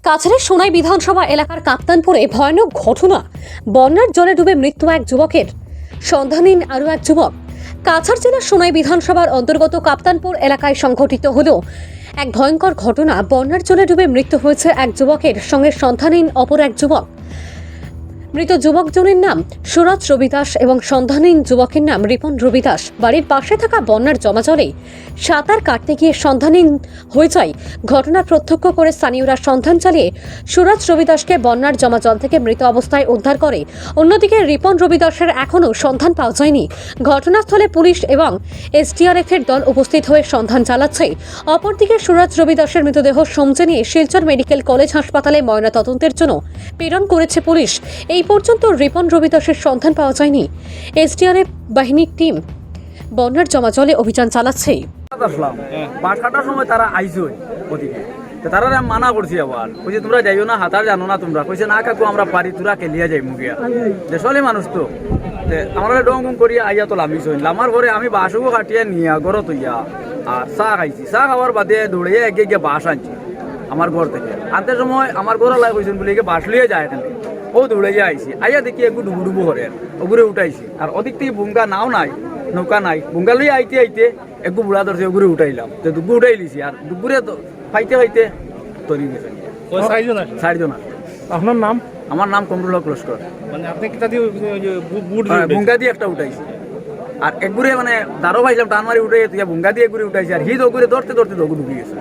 কাছাড়ের সোনাই বিধানসভা এলাকার কাপ্তানপুরে ভয়ানক ঘটনা। বন্যার জলে ডুবে মৃত্যু এক যুবকের, সন্ধানহীন আরও এক যুবক। কাছাড় জেলার সোনাই বিধানসভার অন্তর্গত কাপ্তানপুর এলাকায় সংঘটিত হলো এক ভয়ঙ্কর ঘটনা। বন্যার জলে ডুবে মৃত্যু হয়েছে এক যুবকের, সঙ্গে সন্ধানহীন অপর এক যুবক। মৃত যুবকজনের নাম সুরজ রবিদাস এবং সন্ধানহীন যুবকের নাম রিপন রবিদাস। বাড়ির পাশে থাকা বন্যার জমা জলে সাঁতার কাটতে গিয়ে সন্ধানহীন হয়ে যায়। ঘটনা প্রত্যক্ষ করে স্থানীয়রা সন্ধান চালিয়ে সুরজ রবিদাসকে বন্যার জমা জল থেকে মৃত অবস্থায় উদ্ধার করে। অন্যদিকে রিপন রবিদাসের এখনও সন্ধান পাওয়া যায়নি। ঘটনাস্থলে পুলিশ এবং এসডিআরএফ এর দল উপস্থিত হয়ে সন্ধান চালাচ্ছে। অপরদিকে সুরজ রবিদাসের মৃতদেহ সমঝে নিয়ে শিলচর মেডিকেল কলেজ হাসপাতালে ময়নাতদন্তের জন্য প্রেরণ করেছে পুলিশ। এই পর্যন্ত রিপন রবিদাসের সন্ধান পাওয়া যায়নি। এসডিআরএফ বাহিনীর টিম বন্যার জমা জলে অভিযান চালাচ্ছে। পাট কাটার সময় তারা আইসই ওদিকে, তারা মানা করছি আবার কইছে তোমরা যাইও না, হাতার জানো না তোমরা। কইছে না কাকু আমরা পারি, তোরা কেলিয়া যাই মুগিয়া দেশলি মানুষ তো। আমরা ডং ডং করিয়া আইয়া তো লামিছই, লামার পরে আমি বাসও কাটিয়া নিয়া ঘর তৈয়া আর চাহ খাইছি। চাহ খাওয়ার বাদে দৌড়িয়ে এগিয়ে গিয়ে বাস আনছি আমার ঘর থেকে। আনতে সময় আমার ঘর লাই কইছেন বলে বাস লিয়ে যায় এখানে। ও দৌড়ে গিয়ে আইসি, আইয়া দেখি একটু ডুবু ডুবু করে ওগুরে উঠাইছি। আর ওদিক থেকে বুঙ্গা নাও নাই, নৌকা নাই, বুঙ্গা লইয়া আইতে আইতে একটু বুড়া ধরছে, ওগুরে উঠাইলাম। তো ডুবু উঠাই লিছি আর ডুবুরে ফাইতে ফাইতে তৈরি গেছে। চারজন। আপনার নাম? আমার নাম কমরুল হক লস্কর। মানে আপনি কিতা দিয়ে বুঙ্গা দিয়ে একটা উঠাইছি আর একগুরে মানে দারো পাইছিলাম টান মারি উঠে বুঙ্গা দিয়ে একগুরে উঠাইছি। আর হিদ ওগুরে ধরতে ধরতে ওগুলো ডুবি গেছে।